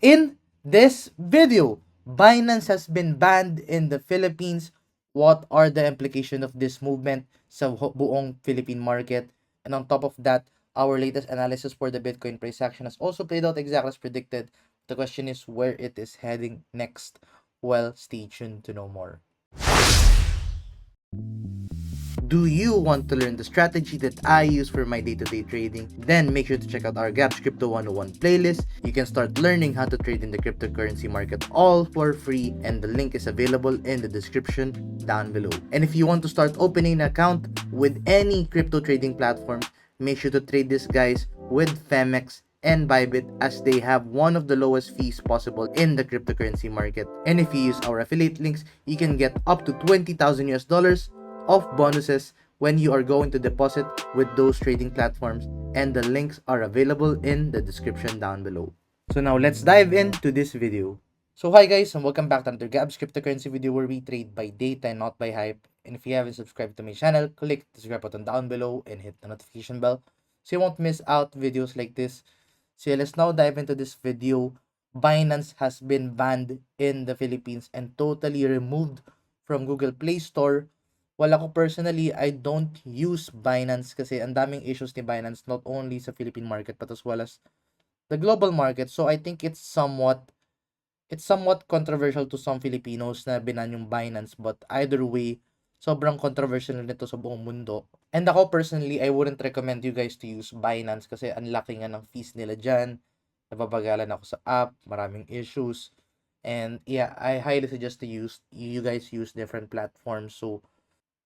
In this video, Binance has been banned in the Philippines. What are the implications of this movement sa buong Philippine market? And on top of that, our latest analysis for the Bitcoin price action has also played out exactly as predicted. The question is where it is heading next. Well, stay tuned to know more. Do you want to learn the strategy that I use for my day-to-day trading? Then make sure to check out our Gaps Crypto 101 playlist. You can start learning how to trade in the cryptocurrency market all for free, and the link is available in the description down below. And if you want to start opening an account with any crypto trading platform, make sure to trade this guys with Femex and Bybit, as they have one of the lowest fees possible in the cryptocurrency market. And if you use our affiliate links, you can get up to 20,000 US dollars of bonuses when you are going to deposit with those trading platforms, and the links are available in the description down below. So now let's dive into this video. So hi guys, and welcome back to another Gabs cryptocurrency video where we trade by data and not by hype. And if you haven't subscribed to my channel, click the subscribe button down below and hit the notification bell so you won't miss out videos like this. So yeah, let's now dive into this video. Binance has been banned in the Philippines and totally removed from Google Play Store. Well, ako personally, I don't use Binance kasi ang daming issues ni Binance, not only sa Philippine market but as well as the global market. So I think it's somewhat controversial to some Filipinos na binan yung Binance, but either way, sobrang controversial nito sa buong mundo. And ako personally, I wouldn't recommend you guys to use Binance kasi ang laki nga ng fees nila dyan. Nababagalan ako sa app, maraming issues. And yeah, I highly suggest to you guys use different platforms. So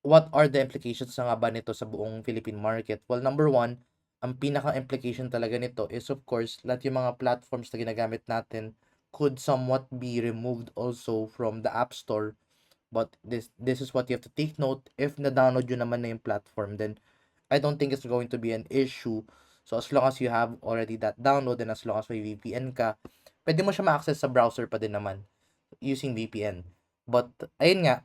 what are the implications nga ba nito sa buong Philippine market? Well, number one, ang pinaka-implication talaga nito is of course, lahat yung mga platforms na ginagamit natin could somewhat be removed also from the App Store. But this is what you have to take note. If na-download yun naman na yung platform, then I don't think it's going to be an issue. So as long as you have already that download and as long as may VPN ka, pwede mo siya ma-access sa browser pa din naman using VPN. But ayun nga,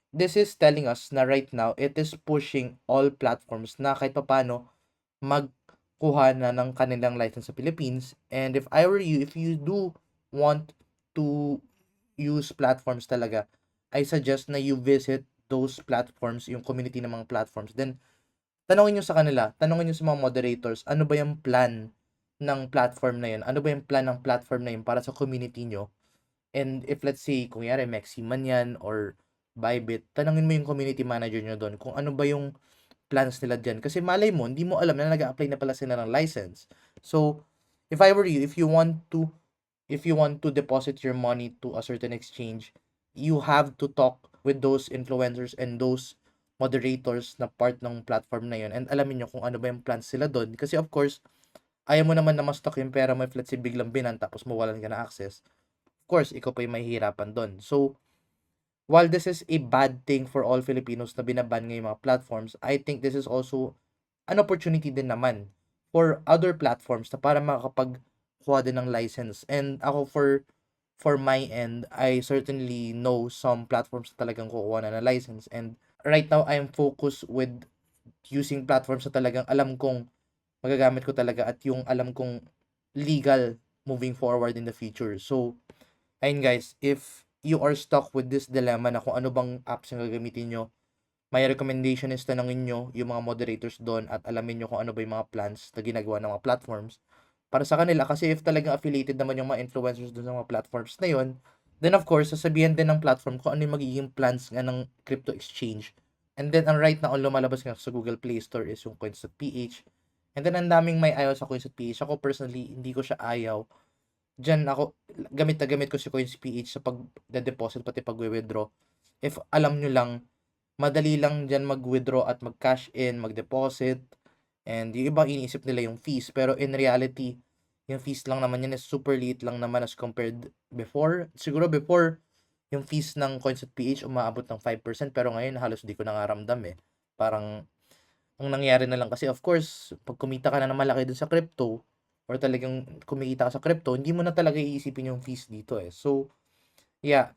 this is telling us na right now, it is pushing all platforms na kahit papano magkuha na ng kanilang license sa Philippines. And if I were you, if you do want to use platforms talaga, I suggest na you visit those platforms, yung community ng mga platforms. Then, tanongin nyo sa kanila, tanongin nyo sa mga moderators, ano ba yung plan ng platform na yun? Ano ba yung plan ng platform na yun para sa community nyo? And if let's say, kung yari, Maxi man yan or Bybit, tanongin mo yung community manager nyo doon kung ano ba yung plans nila dyan. Kasi malay mo, hindi mo alam na nag-apply na pala sila ng license. So, if I were you, if you want to deposit your money to a certain exchange, you have to talk with those influencers and those moderators na part ng platform na yun, and alamin nyo kung ano ba yung plans sila doon. Kasi of course, ayaw mo naman na ma-stock yung pera mo if let's say biglang binan tapos mawalan ka na access. Of course, ikaw pa yung mahihirapan doon. So, while this is a bad thing for all Filipinos na binaban ng mga platforms, I think this is also an opportunity din naman for other platforms na para makakapagkuha din ng license. And ako for my end, I certainly know some platforms na talagang kukuha na ng license. And right now, I'm focused with using platforms na talagang alam kong magagamit ko talaga at yung alam kong legal moving forward in the future. So, ayun guys, if you are stuck with this dilemma na kung ano bang apps yung gagamitin nyo, my recommendation is tanongin nyo yung mga moderators doon at alamin nyo kung ano ba yung mga plans na ginagawa ng mga platforms para sa kanila. Kasi if talagang affiliated naman yung mga influencers doon sa mga platforms na yun, then of course, sasabihan din ng platform kung ano yung magiging plans nga ng crypto exchange. And then, ang right na ang lumalabas nga sa Google Play Store is yung coins.ph. And then, ang daming may ayaw sa coins.ph. Ako personally, hindi ko siya ayaw. Diyan ako, gamit na gamit ko si coins.ph sa pag-deposit pati pag-withdraw. If alam nyo lang, madali lang diyan mag-withdraw at mag-cash in, mag-deposit. And yung iba iniisip nila yung fees. Pero in reality, yung fees lang naman yan is super liit lang naman as compared before. Siguro before, yung fees ng coins.ph umaabot ng 5%. Pero ngayon, halos di ko nangaramdam eh. Parang, ang nangyari na lang kasi of course, pag kumita ka na ng malaki dun sa crypto, or talagang kumikita ka sa crypto, hindi mo na talaga iisipin yung fees dito eh. So, yeah,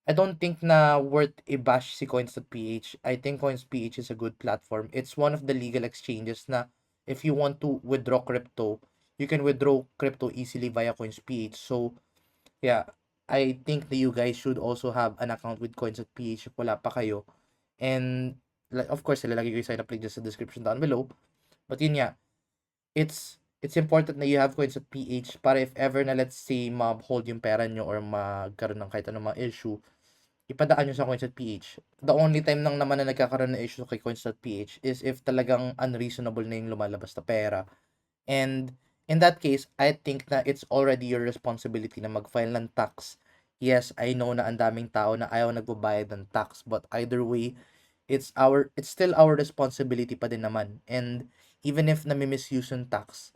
I don't think na worth i-bash si coins.ph. I think coins.ph is a good platform. It's one of the legal exchanges na if you want to withdraw crypto, you can withdraw crypto easily via coins.ph. So, Yeah, I think that you guys should also have an account with Coins.ph if wala pa kayo. And like, of course, ilalagay ko yung sign up link dyan sa description down below. But yun nga, it's important na you have Coins.ph para if ever na let's say ma-hold yung pera nyo or magkaroon ng kahit anong mga issue, ipadaan nyo sa Coins.ph. The only time lang naman na nagkakaroon ng issue kay Coins.ph is if talagang unreasonable na yung lumalabas na pera. And in that case, I think na it's already your responsibility na mag-file ng tax. Yes, I know na ang daming tao na ayaw nagbabayad ng tax, but either way, it's still our responsibility pa din naman. And even if nami-misuse yung tax,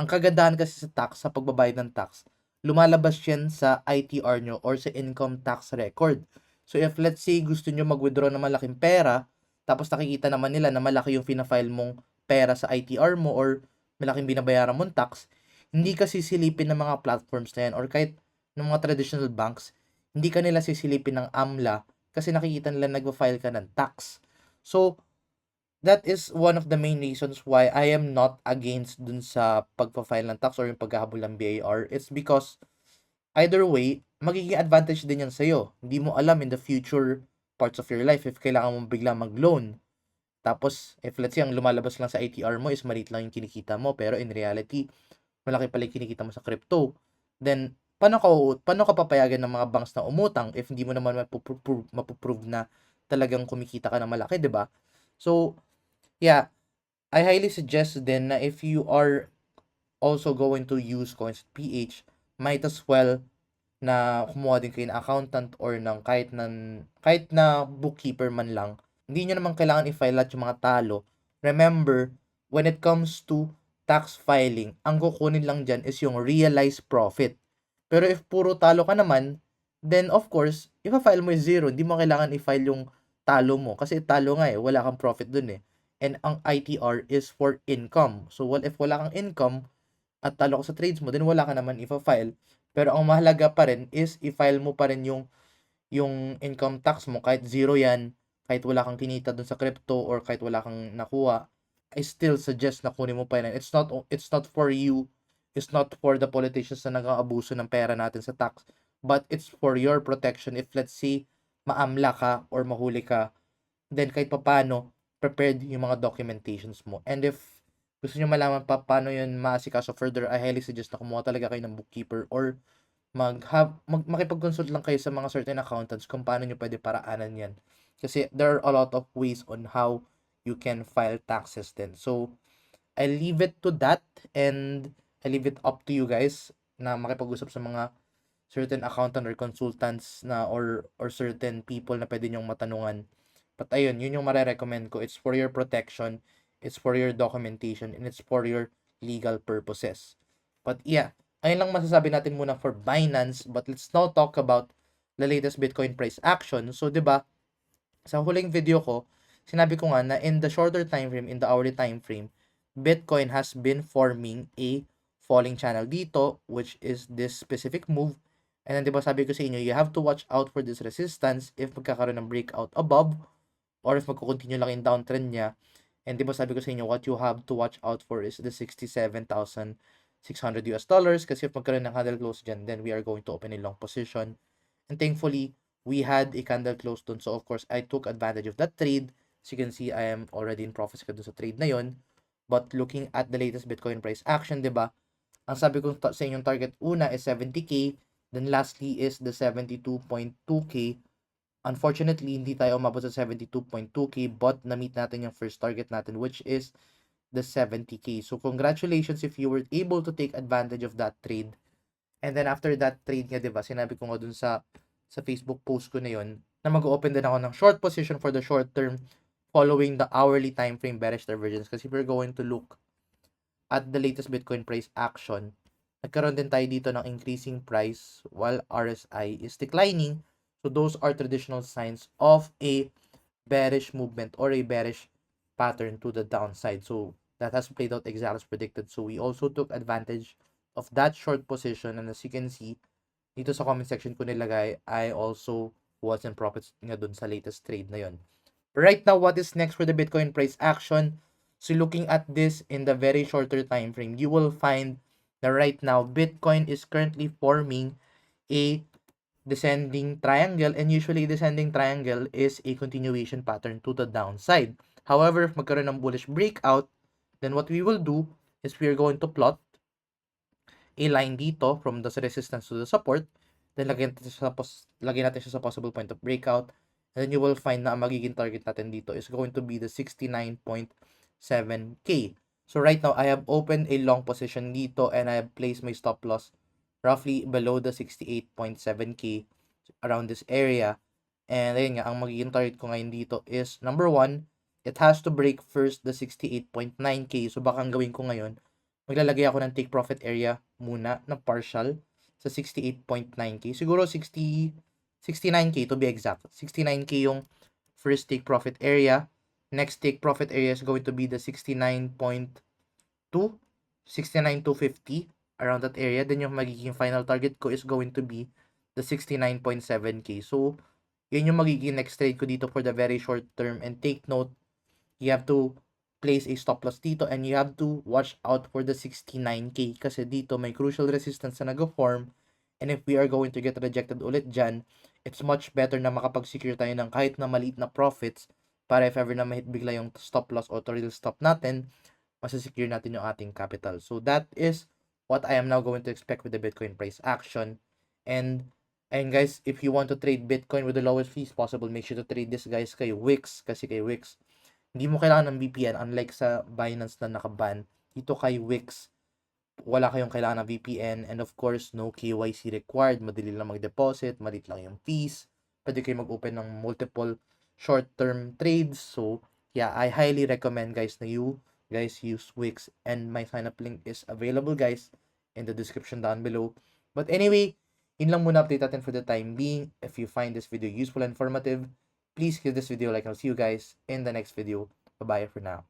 ang kagandahan kasi sa tax, sa pagbabayad ng tax, lumalabas yan sa ITR nyo or sa income tax record. So if let's say gusto nyo mag-withdraw ng malaking pera, tapos nakikita naman nila na malaki yung fina-file mong pera sa ITR mo or malaking binabayaran mong tax, hindi ka sisilipin ng mga platforms na yan or kahit ng mga traditional banks, hindi ka nila sisilipin ng AMLA kasi nakikita nila nagpa-file ka ng tax. So, that is one of the main reasons why I am not against dun sa pagpa-file ng tax or yung paghahabol ng BAR. It's because either way, magiging advantage din yan sa'yo. Hindi mo alam in the future parts of your life if kailangan mo bigla mag-loan. Tapos, if let's say, ang lumalabas lang sa ATR mo is maliit lang yung kinikita mo, pero in reality, malaki pala yung kinikita mo sa crypto. Then, paano ka papayagan ng mga banks na umutang if hindi mo naman mapuprove na talagang kumikita ka ng malaki, di ba? So, yeah, I highly suggest din na if you are also going to use Coins.ph, might as well na kumuha din kayo ng accountant or ng kahit na bookkeeper man lang. Hindi nyo naman kailangan i-file lahat yung mga talo. Remember, when it comes to tax filing, ang kukunin lang dyan is yung realized profit. Pero if puro talo ka naman, then of course, ipa-file mo yung zero. Hindi mo kailangan i-file yung talo mo. Kasi talo nga wala kang profit dun And ang ITR is for income. So, if wala kang income at talo ka sa trades mo, then wala ka naman ipa-file. Pero ang mahalaga pa rin is i-file mo pa rin yung income tax mo kahit zero yan, kahit wala kang kinita dun sa crypto or kahit wala kang nakuha, I still suggest na kunin mo pa yan. It's not for you, it's not for the politicians na nag-aabuso ng pera natin sa tax, but it's for your protection if let's say maamla ka or mahuli ka, then kahit papano prepared yung mga documentations mo. And if gusto niyo malaman pa paano yun maasikaso further, I highly suggest na kumuha talaga kayo ng bookkeeper or makipag-consult lang kayo sa mga certain accountants kung paano nyo pwede paraanan yan. Kasi there are a lot of ways on how you can file taxes then. So, I leave it to that and I leave it up to you guys na makipag-usap sa mga certain accountant or consultants na or certain people na pwede nyong matanungan. But ayun, yun yung marerecommend ko. It's for your protection, it's for your documentation, and it's for your legal purposes. But yeah, ayun lang masasabi natin muna for Binance. But let's now talk about the latest Bitcoin price action. So, di ba, sa huling video ko, sinabi ko nga na in the shorter time frame, in the hourly time frame, Bitcoin has been forming a falling channel dito, which is this specific move. And then, di ba, sabi ko sa inyo, you have to watch out for this resistance if magkakaroon ng breakout above or if magkukontinue lang yung downtrend niya. And di ba sabi ko sa inyo, what you have to watch out for is the $67,600 kasi if magkaroon ng candle close dyan, then we are going to open a long position. And thankfully, we had a candle close dun. So of course, I took advantage of that trade. As you can see, I am already in profits ka dun sa trade na yon. But looking at the latest Bitcoin price action, di ba? Ang sabi ko sa inyong target una is 70K. Then lastly is the 72.2K. Unfortunately, hindi tayo umabot sa 72.2K but na-meet natin yung first target natin which is the 70K. So, congratulations if you were able to take advantage of that trade. And then after that trade nga, diba, sinabi ko nga dun sa Facebook post ko na yun na mag-open din ako ng short position for the short term following the hourly time frame bearish divergence. Kasi we're going to look at the latest Bitcoin price action. Nagkaroon din tayo dito ng increasing price while RSI is declining. So those are traditional signs of a bearish movement or a bearish pattern to the downside. So that has played out exactly as predicted. So we also took advantage of that short position. And as you can see, dito sa comment section ko nilagay, I also was in profits nga dun sa latest trade na yon. Right now, what is next for the Bitcoin price action? So looking at this in the very shorter time frame, you will find that right now, Bitcoin is currently forming a descending triangle, and usually descending triangle is a continuation pattern to the downside. However, if magkaroon ng bullish breakout, then what we will do is we are going to plot a line dito from the resistance to the support. Then lagyan natin siya sa possible point of breakout. And then you will find na ang magiging target natin dito is going to be the 69.7K. So right now, I have opened a long position dito and I have placed my stop loss roughly below the 68.7K around this area. And ayun nga, ang magiging target ko ngayon dito is number 1, it has to break first the 68.9K. So baka ang gawin ko ngayon, maglalagay ako ng take profit area muna na partial sa 68.9K. Siguro 69K to be exact. 69K yung first take profit area. Next take profit area is going to be the 69.2, 69,250, around that area. Then yung magiging final target ko is going to be the 69.7K. So, yun yung magiging next trade ko dito for the very short term. And take note, you have to place a stop loss dito and you have to watch out for the 69K kasi dito may crucial resistance na nag-form, and if we are going to get rejected ulit dyan, it's much better na makapag-secure tayo ng kahit na maliit na profits para if ever na mahit bigla yung stop loss o real stop natin, masasecure natin yung ating capital. So that is what I am now going to expect with the Bitcoin price action. And guys, if you want to trade Bitcoin with the lowest fees possible, make sure to trade this guys kay Wix, kasi kay Wix hindi mo kailangan ng VPN, unlike sa Binance na nakaban. Dito kay Wix, wala kayong kailangan ng VPN, and of course, no KYC required. Madali lang mag-deposit, maliit lang yung fees. Pwede kayo mag-open ng multiple short-term trades. So, yeah, I highly recommend guys na you guys use Wix, and my sign-up link is available guys in the description down below. But anyway, yun lang muna update natin for the time being. If you find this video useful and informative, please give this video a like, and I'll see you guys in the next video. Bye-bye for now.